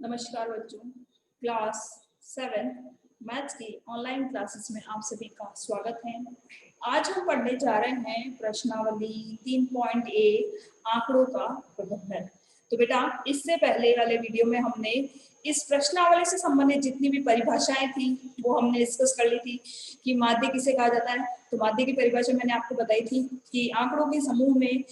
नमस्कार बच्चों, class 7 maths की ऑनलाइन क्लासेस में आप सभी का स्वागत है। आज हम पढ़ने जा रहे हैं प्रश्नावली 3.1 आंकड़ों का प्रबंधन। तो बेटा, इससे पहले वाले वीडियो में हमने इस प्रश्नावली से संबंधित जितनी भी परिभाषाएं थी वो हमने डिस्कस कर ली थी कि माध्य किसे कहा जाता है। तो माध्य की परिभाषा मैंने आपको बताई थी कि आंकड़ों के समूह में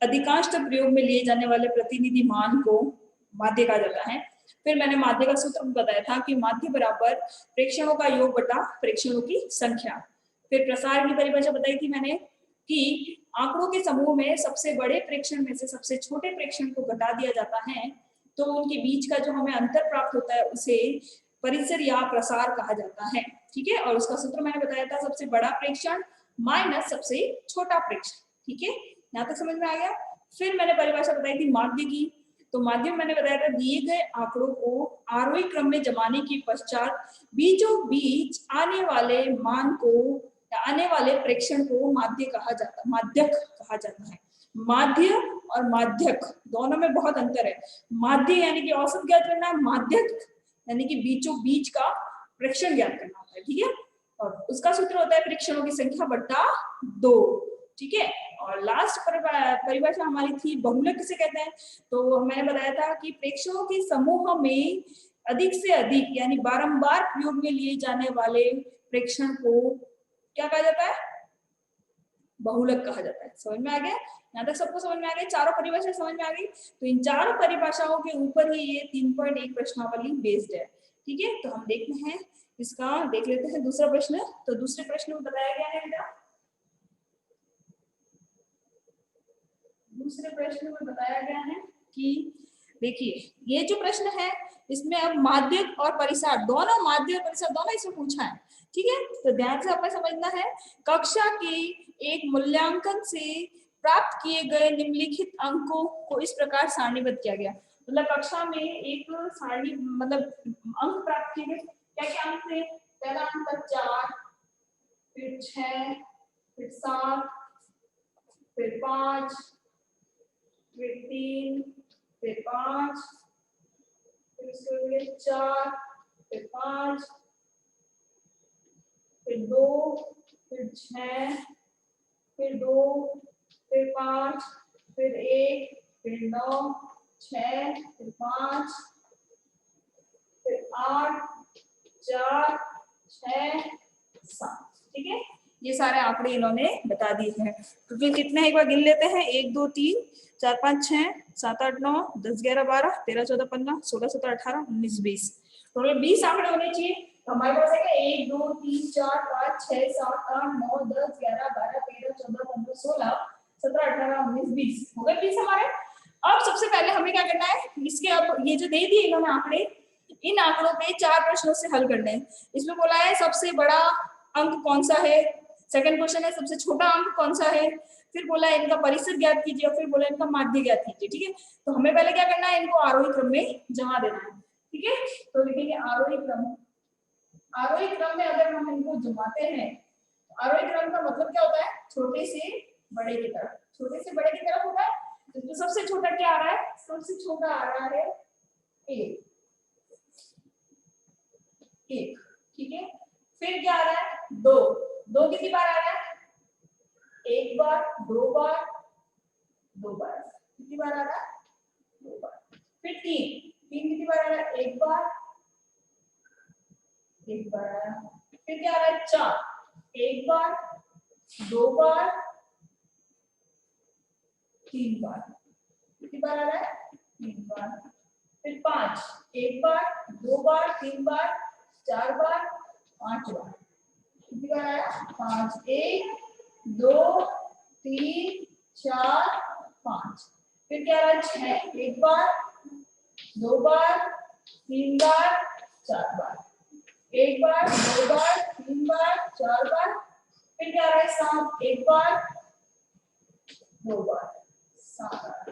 अधिकांशतः प्रयोग में लिए जाने वाले प्रतिनिधि मान को माध्य कहा जाता है। फिर मैंने माध्य का सूत्र बताया था कि माध्य बराबर प्रेक्षणों का योग बटा प्रेक्षणों की संख्या। फिर प्रसार की परिभाषा बताई थी मैंने कि आंकड़ों के समूह में सबसे बड़े प्रेक्षण में से सबसे छोटे प्रेक्षण को घटा दिया जाता है तो उनके बीच का जो हमें अंतर प्राप्त होता है उसे परिसर या प्रसार कहा जाता है। ठीक है, और उसका सूत्र मैंने बताया था सबसे बड़ा प्रेक्षण माइनस सबसे छोटा प्रेक्षण। ठीक है, यहाँ तक समझ में आ गया। फिर मैंने परिभाषा बताई थी माध्य की। तो माध्य मैंने बताया था दिए गए आंकड़ों को आरोही क्रम में जमाने के पश्चात बीचों बीच आने वाले मान को या आने वाले प्रेक्षण को माध्य कहा जाता है, माध्यक कहा जाता है। माध्य और माध्यक दोनों में बहुत अंतर है। माध्य यानी कि औसत ज्ञात करना है, माध्यक यानी कि बीचों बीच का प्रेक्षण ज्ञात करना होता है। ठीक है, और उसका सूत्र होता है प्रेक्षणों की संख्या बट्टा 2। ठीक है, और लास्ट परिभाषा हमारी थी बहुलक किसे कहते हैं। तो मैंने बताया था कि प्रेक्षणों के समूह में अधिक से अधिक यानी बारंबार प्रयोग में लिए जाने वाले प्रेक्षण को क्या कहा जाता है, बहुलक कहा जाता है। समझ में आ गया? यहाँ तक सबको समझ में आ गया? चारों परिभाषा समझ में आ गई? तो इन चारों परिभाषाओं के ऊपर ही ये 3.1 प्रश्नावली बेस्ड है। ठीक है, तो हम देखते हैं इसका, देख लेते हैं दूसरा प्रश्न। तो दूसरे प्रश्न में बताया गया है बेटा, दूसरे प्रश्न में बताया गया है कि देखिए ये जो प्रश्न है इसमें अब माध्यक और परिसार दोनों, माध्य और परिसार दोनों इसमें पूछा है। ठीक है, तो ध्यान से आपको समझना है। कक्षा के एक मूल्यांकन से प्राप्त किए गए निम्नलिखित अंकों को इस प्रकार सारणीबद्ध किया गया। मतलब कक्षा में एक सारणी मतलब अंक प्राप्त किए गए। क्या क्या अंक थे? पहला अंक था 4, फिर 6, फिर 7, फिर 5, फिर 3, फिर 5, फिर उसके 4, फिर 5, फिर 2, फिर 6, फिर 2, फिर 5, फिर 1, फिर 9, 6, फिर 5, फिर 8, 4, 6, 7। ठीक है, ये सारे आंकड़े इन्होंने बता दिए हैं। तो फिर कितने एक बार गिन लेते हैं। 1 2 3 4 5 6 7 8 9 10 11 12 13 14 15 16 17 18 19 20, टोटल 20 आंकड़े होने चाहिए। तो हमारे पास है 1 2 3 4 5 6 7 8 9 10 11 12 13 14 15 16 17 18 19 20 हो गए 20 हमारे। अब सबसे पहले हमें क्या करना है, इसके अब ये जो दे दिए इन्होंने आंकड़े, इन आंकड़ों पे 4 प्रश्नों से हल करने हैं। इसमें बोला है सबसे बड़ा अंक कौन सा है, सेकंड क्वेश्चन है सबसे छोटा अंक कौन सा है, फिर बोला है इनका परिसर ज्ञात कीजिए और फिर बोला इनका माध्य ज्ञात कीजिए। ठीक है, तो हमें पहले क्या करना है, इनको आरोही क्रम में जमा देना है। ठीक है, तो लिखेंगे आरोही क्रम। आरोही क्रम में अगर हम इनको जमाते हैं, आरोही क्रम का मतलब क्या होता है, छोटे से बड़े की तरफ, छोटे से बड़े की तरफ होता है। तो सबसे छोटा क्या आ रहा है, सबसे छोटा आ रहा है 1। ठीक है, फिर क्या आ रहा है 2, 2 कितनी बार आ रहा है, 1 बार 2 बार 2 बार, कितनी बार आ रहा है 2 बार। फिर 3, 3 कितनी बार आ रहा है, 1 बार 1 बार आ रहा है। फिर क्या आ रहा है 4, 1 बार 2 बार 3 बार, कितनी बार आ रहा है 3 बार। फिर 5, 1 बार 2 बार 3 बार 4 बार 5 बार, कितनी बार आया 5, 1 2 3 4 5। फिर क्या रहा 6, 1 बार 2 बार 3 बार 4 बार, 1 बार 2 बार 3 बार 4 बार। फिर क्या रहा है 7, 1 बार 2 बार 7 बार।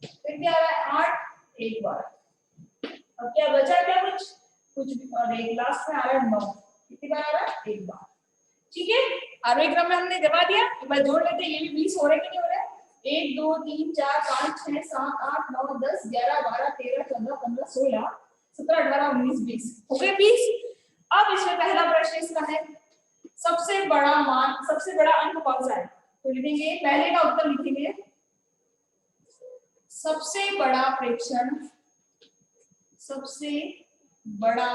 फिर क्या रहा है 8, 1 बार। अब क्या बचा, क्या कुछ भी, और एक लास्ट में आ रहा है 9, कितनी बार आ रहा है 1 बार। ठीक है, आरोही क्रम में हमने जमा दिया। एक बार जोड़ लेते हैं, ये भी 20 हो रहे कि नहीं हो रहे, 1 2 3 4 5 6 7 8 9 10 11 12 13 14 15 16 17 18 19 20 हो गए 20। अब इसमें पहला प्रश्न इसका है सबसे बड़ा मान सबसे बड़ा अंक कौन सा है, तो लिखेंगे पहले का उत्तर लिखेंगे सबसे बड़ा प्रेक्षण, सबसे बड़ा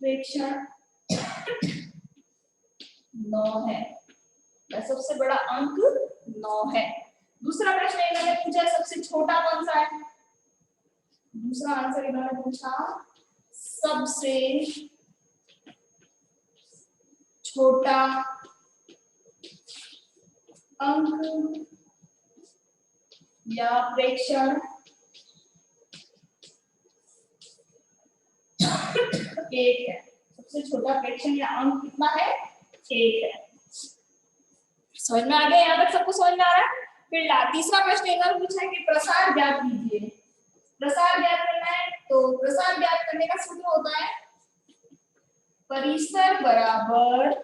प्रेक्षण 9 है, सबसे बड़ा अंक 9 है। दूसरा प्रश्न इन्होंने पूछा सबसे छोटा कौन सा है, दूसरा आंसर इन्होंने पूछा सबसे छोटा अंक या प्रेक्षण 1 है। सबसे छोटा प्रेक्षण या अंक कितना है, 1 है। समझ में आ गया, यहाँ तक सबको समझ में आ रहा है। फिर तीसरा प्रश्न इन्होंने पूछा है कि प्रसार ज्ञात कीजिए। प्रसार ज्ञात करना है तो प्रसार ज्ञात करने का सूत्र होता है परिसर बराबर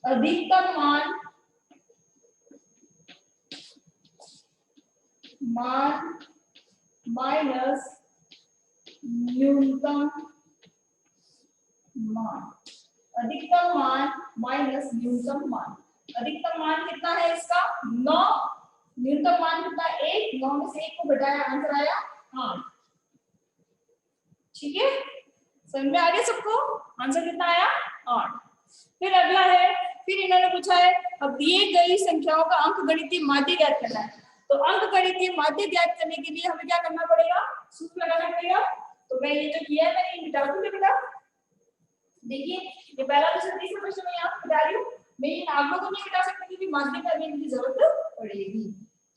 अधिकतम मान माइनस न्यूनतम मान। अधिकतम मान माइनस न्यूनतम मान। अधिकतम मान कितना है इसका 9, न्यूनतम मान कितना 1, 9 में से 1 को घटाया आंसर आया 8। ठीक है, समझ में आ गया सबको, आंसर कितना आया 8। फिर अगला है, फिर इन्होंने पूछा है अब दिए गई संख्याओं का अंकगणितीय माध्य ज्ञात करना है। तो अंकगणितीय माध्य ज्ञात करने के लिए हमें क्या करना पड़ेगा, सूत्र लगाना पड़ेगा। तो मैं ये जो किया है मैंने मिटा दूंगी बेटा। देखिए ये पहला प्रश्न, तीसरा प्रश्न मैं यहाँ मिटा रही हूँ। मैं इन आंकड़ों को नहीं मिटा सकती क्योंकि माध्य करने की जरूरत पड़ेगी।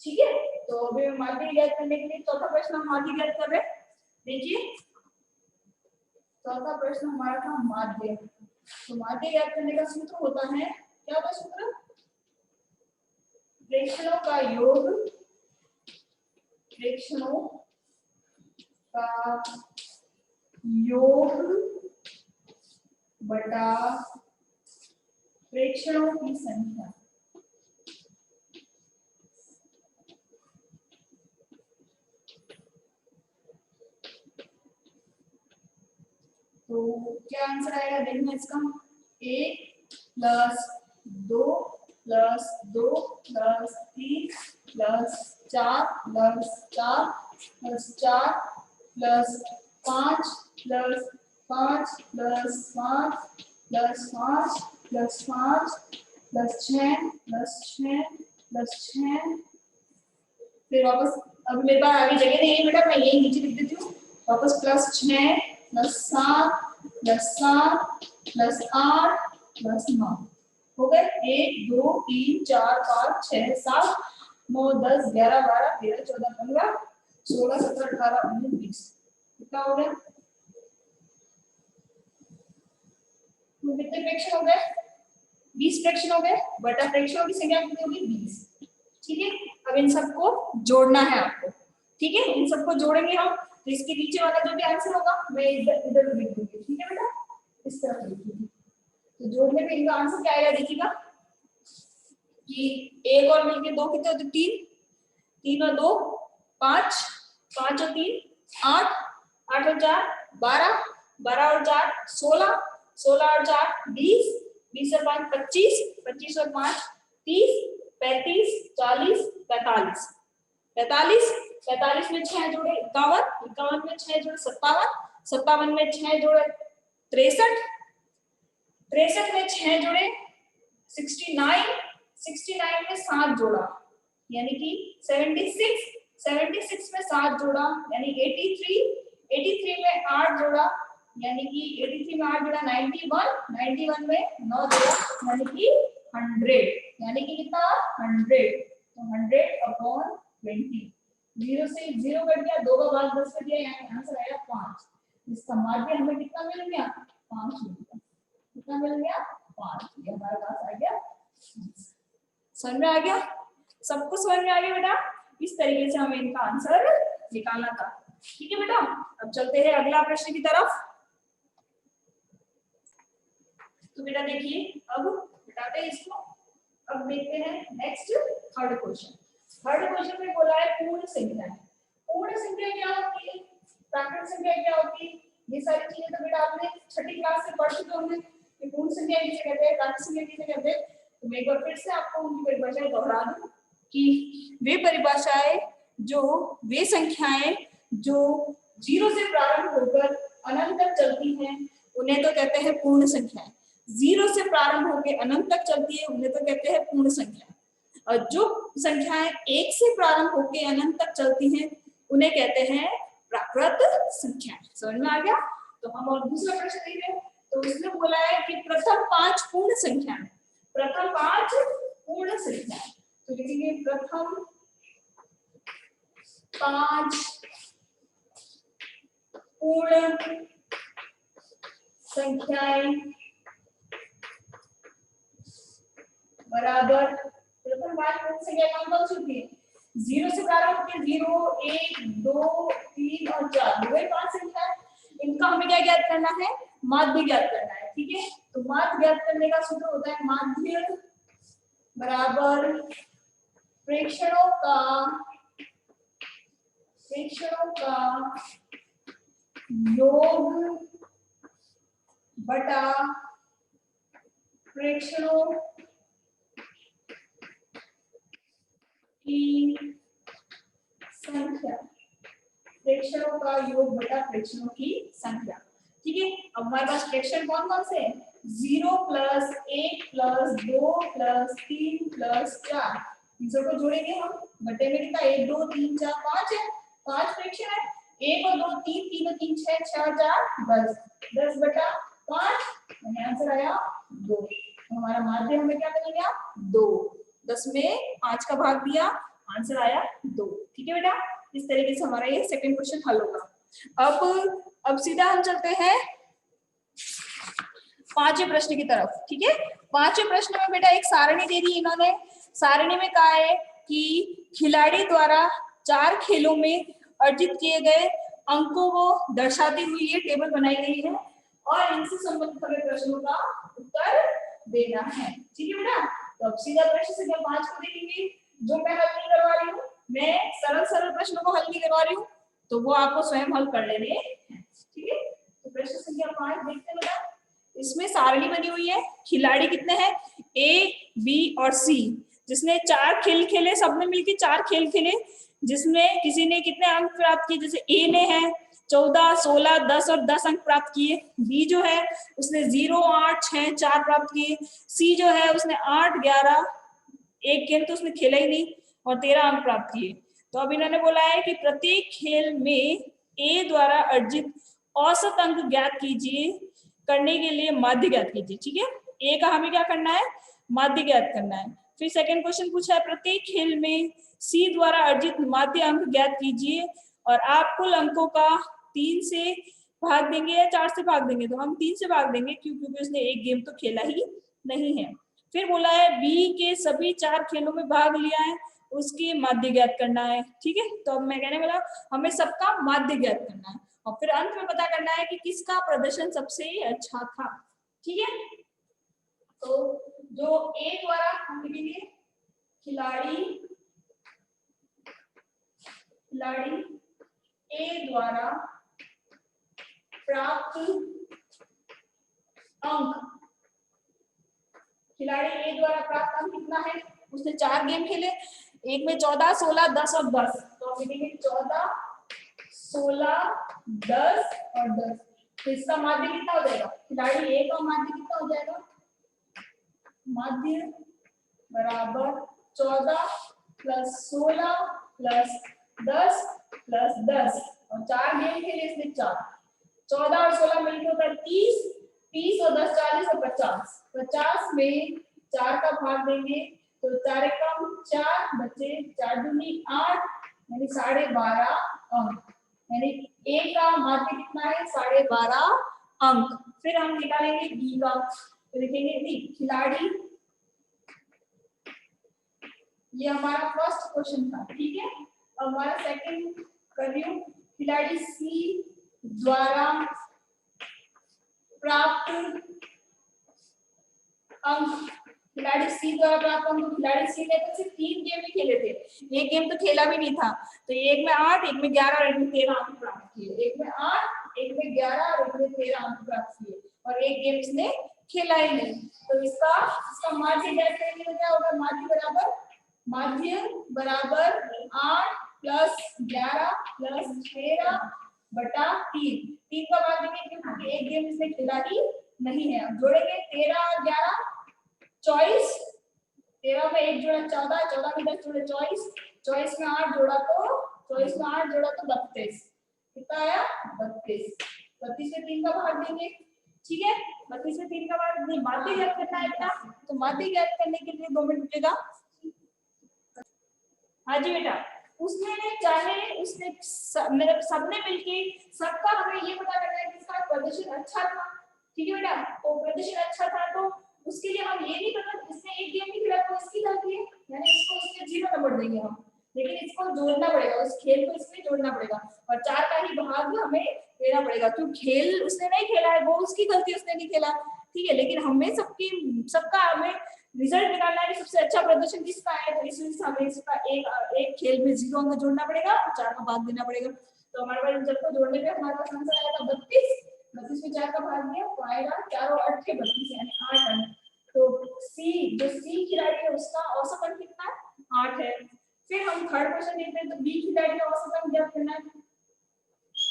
ठीक है, तो अभी माध्य ज्ञात करने के लिए चौथा प्रश्न हम माध्य ज्ञात कर रहे हैं। देखिए चौथा प्रश्न हमारा था माध्य। तो माध्य ज्ञात करने का सूत्र होता है, क्या होता है सूत्र, प्रेक्षणों का योग, प्रेक्षणों का योग बटा प्रेक्षणों की संख्या। तो क्या आंसर आएगा देखना इसका, 1 plus 2 plus 2 plus 3 plus 4 plus 4 plus 4 plus 5 plus 5 plus 5 plus 5 plus 5 plus 6 plus 6 plus 6। फिर वापस, अब मेरे पास आगे जगह नहीं है बेटा, मैं यही नीचे लिख देती हूँ। वापस plus 6 plus 7 plus 7 plus 8 plus 9 हो गए। 1 2 3 4 5 6 7 9 10 11 12 13 14 15 16 17 18 19 20 कितना हो गया, तो कितने प्रेक्षण हो गए, 20 प्रेक्षण हो गए। बटा प्रेक्षणों की संख्या कितनी होगी 20। ठीक है, अब इन सबको जोड़ना है आपको। ठीक है, इन सबको जोड़ेंगे हम, तो इसके नीचे वाला जो भी आंसर होगा मैं इधर इधर लिख दूंगी। ठीक है बेटा, इस तरह लिखूंगी। तो जोड़ने पे इनका आंसर क्या आएगा देखिएगा कि 1 और मिलके 2 कितने होते 3, 3 और 2 5, 5 और 3 8, 8 और 4 12, 12 और 4 16, 16 और 4 20, 20 और 5 25, 25 और 5 30, 35 40 45, 45 45 में 6 जोड़े 51, 51 में 6 जोड़े 57, 57 में 6 जोड़े 63, 63 में 6 जोड़े 69, 69 में 7 जोड़ा यानी कि 76, 76 में 7 जोड़ा यानी 83, 83 में 8 जोड़ा यानी कि 83 में 8 जोड़ा 91, 91 में 9 जोड़ा यानी कि 100, यानी कि कितना 100। तो 100/20, 0 से 0 कट गया, 2 का भाग 10 कर दिया, यानी आंसर आया 5। इसका माध्य हमें कितना मिल गया 5 मिल गया। कितना मिल गया 5, ये हमारे पास आ गया। समझ में आ गया, सबको समझ में आ गया बेटा। इस तरीके से हमें इनका आंसर निकालना था। ठीक है बेटा, अब चलते हैं अगला प्रश्न की तरफ। तो बेटा देखिए अब हटा दें इसको। अब देखते हैं next third question. Third question में बोला है पूर्ण संख्या। पूर्ण संख्या क्या होती है, प्राकृत संख्या क्या होती है, ये सारी चीजें तो बेटा आपने छठी क्लास से पढ़ चुके होंगे कि पूर्ण संख्या किसे कहते हैं, प्राकृत संख्या किसे कहते हैं। तो मैं एक बार फिर से आपको उनकी परिभाषाएं दोहरा दूं कि वे परिभाषाएं जो वे संख्याएं जो 0 से प्रारंभ होकर अनंत तक चलती हैं उन्हें तो कहते हैं पूर्ण संख्याएं। 0 से प्रारंभ होकर अनंत तक चलती है उन्हें तो कहते हैं पूर्ण संख्या। और जो संख्याएं 1 से प्रारंभ होकर अनंत तक चलती हैं उन्हें कहते हैं प्राकृत संख्याएं। समझ में आ गया। तो हम और दूसरा प्रश्न देख रहे हैं। तो इसमें बोला है कि प्रथम 5 पूर्ण संख्याएं, प्रथम 5 पूर्ण संख्याएं। तो लिखेंगे प्रथम 5 पूर्ण संख्याएं बराबर प्रथम 5 पूर्ण संख्या कौन सी होती है, 0 से प्रारंभ होती है, 0, 1, 2, 3 और 4 वही 5 संख्या है। इनका हमें क्या ज्ञात करना है, माध्य ज्ञात करना है। ठीक है, तो माध्य ज्ञात करने का सूत्र होता है माध्य बराबर प्रेक्षणों का योग बटा प्रेक्षणों की संख्या, प्रेक्षणों का योग बटा प्रेक्षणों की संख्या। ठीक है, अब हमारे पास प्रेक्षण कौन कौन से हैं, 0 प्लस 1 प्लस 2 प्लस 3 प्लस 4, इन सबको जोड़ेंगे हम, बटे में कितना 1 2 3 4 5 है, 5 प्रेक्षण है, 1 और 2 3, 3 और 3 6, 6 4 10, 10 बटा 5, आंसर आया 2। हमारा माध्य हमें क्या मिल गया 2, 10 में 5 का भाग दिया, आंसर आया 2। ठीक है बेटा, इस तरीके से हमारा ये सेकंड क्वेश्चन हल होगा। अब सीधा हम चलते हैं पांचवें प्रश्न की तरफ। ठीक है, पांचवें प्रश्न में बेटा एक सारणी दे दी इन्होंने। सारणी में कहा है कि खिलाड़ी द्वारा 4 खेलों में अर्जित किए गए अंकों को दर्शाती हुई ये टेबल बनाई गई है और इनसे संबंधित हमें प्रश्नों का उत्तर देना है। ठीक है बेटा, तो अब सीधा प्रश्न संख्या 5 को देखेंगे, जो मैं हल नहीं करवा रही हूँ, मैं सरल प्रश्नों को हल नहीं करवा रही हूँ, तो वो आपको स्वयं हल कर लेने हैं। ठीक है, तो प्रश्न संख्या 5 देखते हैं बेटा। इसमें सारणी बनी हुई है, खिलाड़ी कितने हैं ए, बी और सी, जिसने 4 खेल खेले, सबने मिलकर 4 खेल खेले, जिसमें किसी ने कितने अंक प्राप्त किए, जैसे ए ने है 14, 16, 10 और 10 अंक प्राप्त किए, बी जो है उसने 0, 8, 6, 4 प्राप्त किए, सी जो है उसने 8, 11, एक गेम तो उसने खेला ही नहीं और 13 अंक प्राप्त किए। तो अब इन्होंने बोला है कि प्रत्येक खेल में ए द्वारा अर्जित औसत अंक ज्ञात कीजिए, करने के लिए माध्य ज्ञात कीजिए। ठीक है, ए का हमें क्या करना है, माध्य ज्ञात करना है। फिर सेकंड क्वेश्चन पूछा है प्रत्येक खेल में सी द्वारा अर्जित माध्य अंक ज्ञात कीजिए और आप कुल अंकों का 3 से भाग देंगे या 4 से भाग देंगे, तो हम 3 से भाग देंगे क्योंकि उसने एक गेम तो खेला ही नहीं है। फिर बोला है बी के सभी 4 खेलों में भाग लिया है, उसकी माध्य ज्ञात करना है। ठीक है, तो अब मैं कहने वाला हमें सबका माध्य ज्ञात करना है और फिर अंत में पता करना है कि किसका प्रदर्शन सबसे अच्छा था। ठीक है, तो जो ए द्वारा हम लिखेंगे खिलाड़ी ए द्वारा प्राप्त अंक, खिलाड़ी ए द्वारा प्राप्त अंक कितना है, उसने 4 गेम खेले, एक में 14, 16, 10 और 10, तो हम लिखेंगे 14, 16, 10 और 10। तो इसका माध्य कितना हो जाएगा, खिलाड़ी ए का माध्य कितना हो जाएगा, माध्य बराबर 14 प्लस 16 प्लस 10 प्लस 10 और 4 गेम खेले इसने 4, 14 और 16 मिलकर होता है 30, 30 और 10 40 और 50, 50 में 4 का भाग देंगे तो 4 एकम 4 बचे, 4 दूनी 8 यानी 12.5 अंक, यानी ए का माध्य कितना है 12.5 अंक। फिर हम निकालेंगे बी का, तो लिखेंगे बी खिलाड़ी, ये हमारा फर्स्ट क्वेश्चन था। ठीक है, अब हमारा सेकंड कर रही हूँ, खिलाड़ी सी द्वारा प्राप्त अंक खिलाड़ी सी द्वारा प्राप्त अंक, खिलाड़ी सी ने तो सिर्फ 3 गेम ही खेले थे, एक गेम तो खेला भी नहीं था, तो एक में 8, एक में 11 और एक में 13 अंक प्राप्त किए। एक में 8, एक में 11 और एक में 13 अंक प्राप्त किए, और एक गेम इसने खेला ही नहीं। तो इसका माध्य ज्ञात करने के लिए क्या होगा, माध्य बराबर 8 प्लस 11 प्लस 13 बटा 3। 3 का मान देंगे क्योंकि एक गेम इसने खिला ही नहीं है। अब जोड़ेंगे 13 और 11 24, 13 में 1 जोड़ा 14, 14 में 10 जोड़े 24, 24 में 8 जोड़ा तो 32। कितना आया 32। 32 में 3 का भाग देंगे, ठीक है। 32 में 3 का भाग नहीं, माध्य ज्ञात करना है बेटा, तो माध्य ज्ञात करने के लिए 2 मिनट लगेगा। हाँ जी बेटा, उसने मतलब सबने मिलके सबका हमें ये पता करना है कि इसका प्रदर्शन अच्छा था, ठीक है बेटा। तो प्रदर्शन अच्छा था तो उसके लिए हम ये नहीं पता इसने एक गेम भी खेला तो इसकी गलती है, यानी इसको उसके 0 नंबर देंगे हम, लेकिन इसको जोड़ना पड़ेगा, उस खेल को इसमें जोड़ना पड़ेगा, और 4 का ही भाग हमें देना पड़ेगा, क्योंकि खेल उसने नहीं खेला है, वो उसकी गलती, उसने नहीं खेला, ठीक है। लेकिन हमें सबका हमें रिजल्ट निकालना है कि सबसे अच्छा प्रदर्शन किसका है, तो इस वजह से हमें इसका एक खेल में 0 अंक जोड़ना पड़ेगा और 4 का भाग देना पड़ेगा। तो हमारे पास रिजल्ट को जोड़ने पे हमारे पास आंसर आएगा 32। 32 में 4 का भाग दिया तो आएगा 4 और 8 के 32 यानी 8 अंक। तो जो सी खिलाड़ी है उसका औसत अंक कितना है 8 है। फिर हम थर्ड क्वेश्चन देखते हैं, तो बी खिलाड़ी का औसत अंक ज्ञात करना है।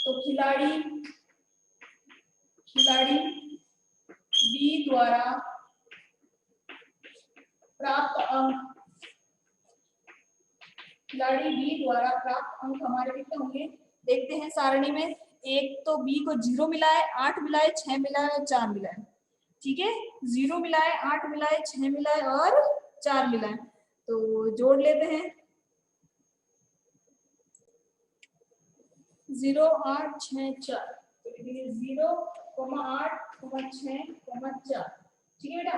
तो खिलाड़ी बी द्वारा प्राप्त अंक हमारे कितने होंगे, देखते हैं सारणी में। एक तो बी को 0 मिला है, 8 मिला है, 6 मिला है और 4 मिला है, ठीक है। 0 मिला है, 8 मिला है, 6 मिला है और 4 मिला है, तो जोड़ लेते हैं। 0 8 6 4, तो 0 8 6 4, ठीक है बेटा।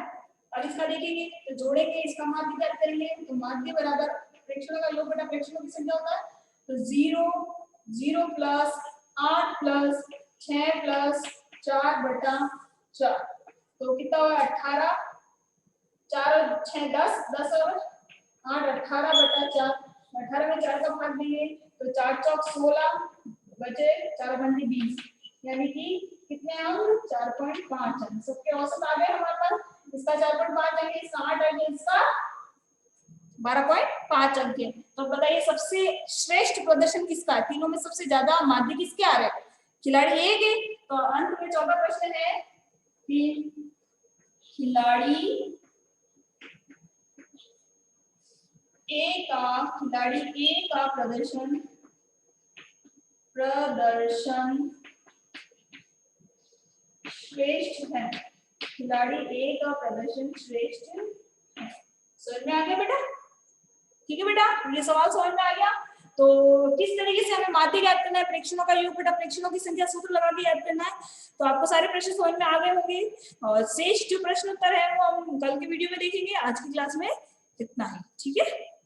अब इसका देखेंगे तो जोड़ेंगे, इसका माध्य ज्ञात करेंगे, तो माध्य बराबर प्रेक्षणों का योग बटा प्रेक्षणों की संख्या होता है, तो 0 प्लस 8 प्लस 6 प्लस 4 बटा 4, तो कितना हुआ 18, 4 और 6 10, 10 और 8 18 बटा 4, 18 में 4 का भाग देंगे तो 4 चौक 16 बचे 4 पंजे 20, यानी कि कितने अंक 4.5 अंक। सबके औसत आ गए हमारे पास, इसका 4.5 अंक, इसका 8 अंक, इसका 12.5 अंक है। तो बताइए सबसे श्रेष्ठ प्रदर्शन किसका है, तीनों में सबसे ज्यादा माध्य किसके आ रहे हैं, खिलाड़ी ए के। तो अंत में चौथा प्रश्न है कि खिलाड़ी ए का प्रदर्शन श्रेष्ठ है, खिलाड़ी ए का प्रदर्शन श्रेष्ठ है। समझ में आ गया बेटा, ठीक है बेटा, ये सवाल समझ में आ गया। तो किस तरीके से हमें माध्य ज्ञात करना है, प्रेक्षणों का योग बटा प्रेक्षणों की संख्या सूत्र लगा के याद करना है। तो आपको सारे प्रश्न समझ में आ गए होंगे, और शेष जो प्रश्न उत्तर है वो हम कल के वीडियो में देखेंगे। आज की क्लास में इतना ही, ठीक है।